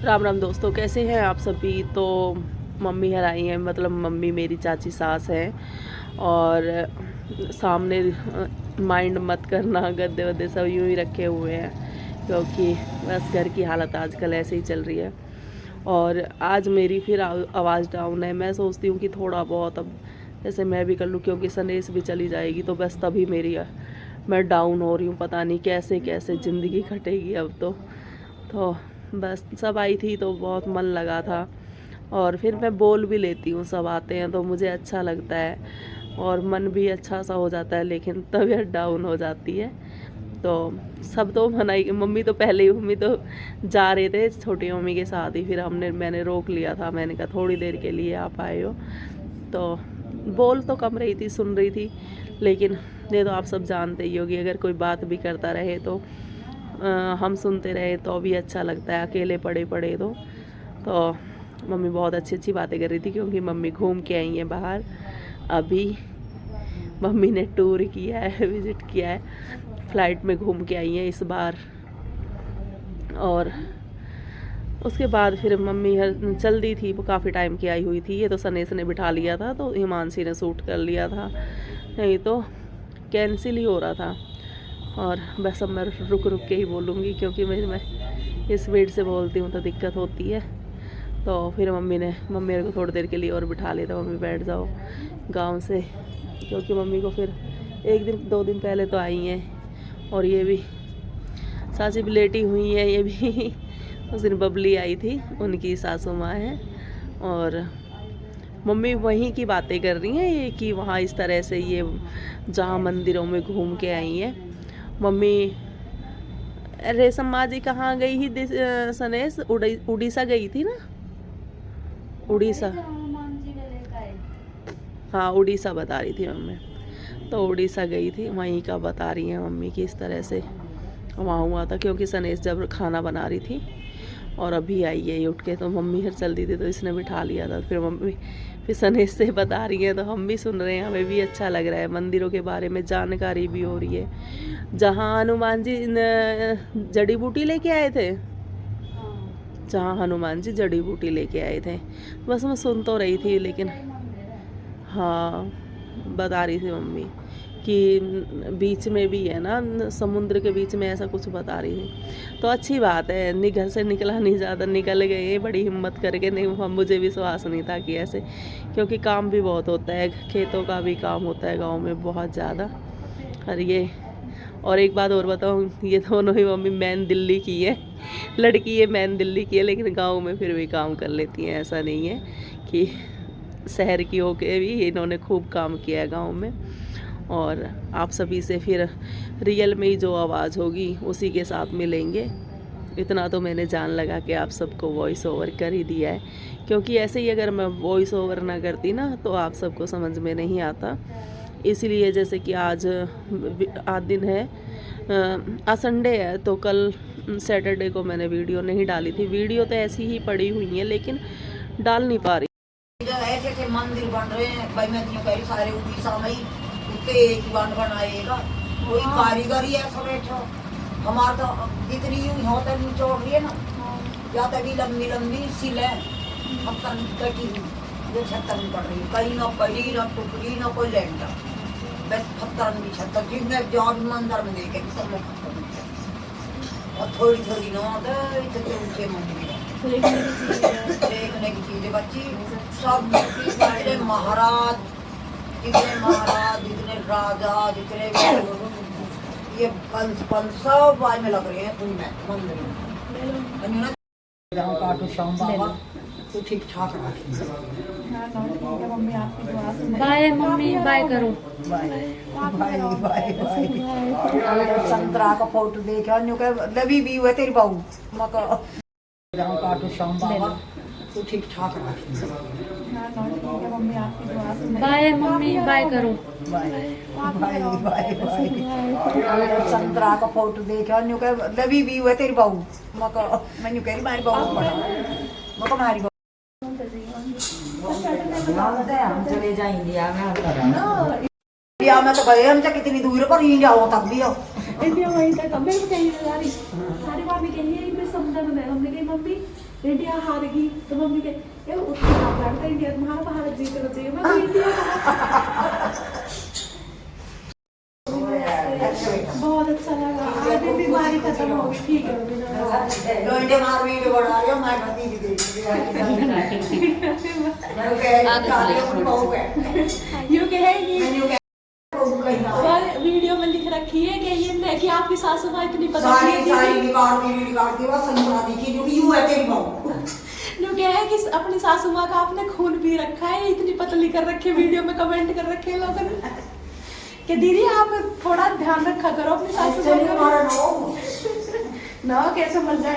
राम राम दोस्तों, कैसे हैं आप सभी। तो मम्मी घर आई हैं, मतलब मम्मी मेरी चाची सास हैं। और सामने माइंड मत करना, गद्दे वद्दे सब यूँ ही रखे हुए हैं क्योंकि बस घर की हालत आजकल ऐसे ही चल रही है। और आज मेरी फिर आवाज़ डाउन है। मैं सोचती हूँ कि थोड़ा बहुत अब जैसे मैं भी कर लूँ, क्योंकि सनेस भी चली जाएगी तो बस तभी मैं डाउन हो रही हूँ। पता नहीं कैसे कैसे ज़िंदगी कटेगी अब तो बस सब आई थी तो बहुत मन लगा था। और फिर मैं बोल भी लेती हूँ, सब आते हैं तो मुझे अच्छा लगता है और मन भी अच्छा सा हो जाता है, लेकिन तबीयत डाउन हो जाती है। तो सब तो मनाई, मम्मी तो पहले ही मम्मी तो जा रहे थे छोटी मम्मी के साथ ही, फिर मैंने रोक लिया था। मैंने कहा थोड़ी देर के लिए आप आए हो। तो बोल तो कम रही थी, सुन रही थी, लेकिन ये तो आप सब जानते ही होगी, अगर कोई बात भी करता रहे तो हम सुनते रहे तो भी अच्छा लगता है, अकेले पड़े पड़े तो मम्मी बहुत अच्छी अच्छी बातें कर रही थी क्योंकि मम्मी घूम के आई हैं बाहर। अभी मम्मी ने टूर किया है, विज़िट किया है, फ़्लाइट में घूम के आई हैं इस बार। और उसके बाद फिर मम्मी चल दी थी, वो काफ़ी टाइम की आई हुई थी। ये तो सनेस ने बिठा लिया था तो हिमांशी ने सूट कर लिया था, नहीं तो कैंसिल ही हो रहा था। और बस अब मैं रुक के ही बोलूँगी क्योंकि मैं स्पीड से बोलती हूँ तो दिक्कत होती है। तो फिर मम्मी मेरे को थोड़ी देर के लिए और बिठा लिया था, मम्मी बैठ जाओ गांव से, क्योंकि मम्मी को फिर एक दिन 2 दिन पहले तो आई हैं। और ये भी सासी भी लेटी हुई है, ये भी उस दिन बबली आई थी, उनकी सासू माँ है। और मम्मी वहीं की बातें कर रही हैं ये कि वहाँ इस तरह से ये जहाँ मंदिरों में घूम के आई हैं। मम्मी रेशम माँ जी कहाँ गई ही सनेस, उड़ीसा गई थी ना, उड़ीसा। हाँ उड़ीसा बता रही थी मम्मी, तो उड़ीसा गई थी, वहीं का बता रही हैं मम्मी कि इस तरह से वहाँ हुआ था। क्योंकि सनेस जब खाना बना रही थी और अभी आई है ये उठ के, तो मम्मी हर चल दी थी तो इसने बिठा लिया था। फिर मम्मी फिर सनेस से बता रही हैं तो हम भी सुन रहे हैं, हमें भी अच्छा लग रहा है। मंदिरों के बारे में जानकारी भी हो रही है। जहाँ हनुमान जी जड़ी बूटी लेके आए थे, जहाँ हनुमान जी जड़ी बूटी लेके आए थे, बस मैं सुन तो रही थी, लेकिन हाँ बता रही थी मम्मी कि बीच में भी है ना, समुद्र के बीच में ऐसा कुछ बता रही थी। तो अच्छी बात है, घर से निकला नहीं ज़्यादा, निकल गए बड़ी हिम्मत करके। नहीं हम मुझे विश्वास नहीं था कि ऐसे, क्योंकि काम भी बहुत होता है, खेतों का भी काम होता है गाँव में बहुत ज़्यादा। और एक बात और बताऊँ, ये दोनों ही मम्मी मैन दिल्ली की है, लड़की ये मैन दिल्ली की है, लेकिन गांव में फिर भी काम कर लेती हैं। ऐसा नहीं है कि शहर की होके भी इन्होंने खूब काम किया है गांव में। और आप सभी से फिर रियल में ही जो आवाज़ होगी उसी के साथ मिलेंगे। इतना तो मैंने जान लगा कि आप सबको वॉइस ओवर कर ही दिया है, क्योंकि ऐसे ही अगर मैं वॉइस ओवर ना करती ना तो आप सबको समझ में नहीं आता। इसलिए जैसे कि आज दिन है, आज संडे है, तो कल सैटरडे को मैंने वीडियो नहीं डाली थी। वीडियो तो ऐसी ही पड़ी हुई है लेकिन डाल नहीं पा रही। ऐसे ऐसे मंदिर बन रहे हैं भाई, मैं क्यों कह रही सारे उड़ीसा में ही उतने एक बार बनाएगा, कोई कारीगर ही ऐसा बैठा। हमारा तो इतनी यूं होता है चोट रही है ना, या तभी लंबी लंबी सिले पत्थर कटी हुई जो छत्तर में पड़ रही है, कहीं ना पड़ी ना टुकड़ी ना कोई लेंटा, बस पत्थर में छत्तर जितने जॉब मंदिर में देखे सब लोग पत्थर में। और थोड़ी थोड़ी ना इतने ऊंचे मंदिर देखने की चीजें बच्ची सब जितने महाराज, जितने राजा, जितने ये पंच सब वाय में लग रहे हैं उनमें मंदिर में। काटो शाम बाबा तो ठीक ठाक बाय मम्मी, बाय करो, बाय बाय बाय बाय। संतरा का फोटो देखा लवी भी हुए तेरी बहू मका काटो शाम बाबा तो ठीक ठाक बाय मम्मी, बाय करो, बाय बाय बाय बाय। संतरा का फोटो देखा लवी भी हुए तेरी बहू मका, मैंने कह रही हमारी बहू बड़ा मका, हमारी बहू हम चले जाएंगे या मैं तो गए हमसे कितनी दूर पर ही जाओ तब भी हो इंडिया वहीं तक। मेरे को कहीं जा रही सारी भाभी कह रही है मैं समुद्र में, हमने कही मम्मी इंडिया हार गई तो मम्मी के ये उसको आप लगता है इंडिया तुम्हारा भारत जीतना चाहिए। मैं तो इंडिया बहुत अच्छा लगा। आधी बीमारी खत्म हो गई। ठीक है लो इंडिया मार वीडियो बना रही हूँ मैं भती जी देख मैं यू कहेगी वीडियो और वीडियो में लिख रखी है कि ये मैं कि आपकी सासू माँ इतनी पता सारी निकाल दी बस संगरा देखी जो कि यू है तेरी बहू नो क्या है कि अपनी सासू माँ का आपने खून पी रखा है, इतनी पतली कर रखी है। वीडियो में कमेंट कर रखे हैं लोगों ने कि दीदी आप थोड़ा ध्यान रखा करो अपनी सासू माँ का ना कैसे मर जाए।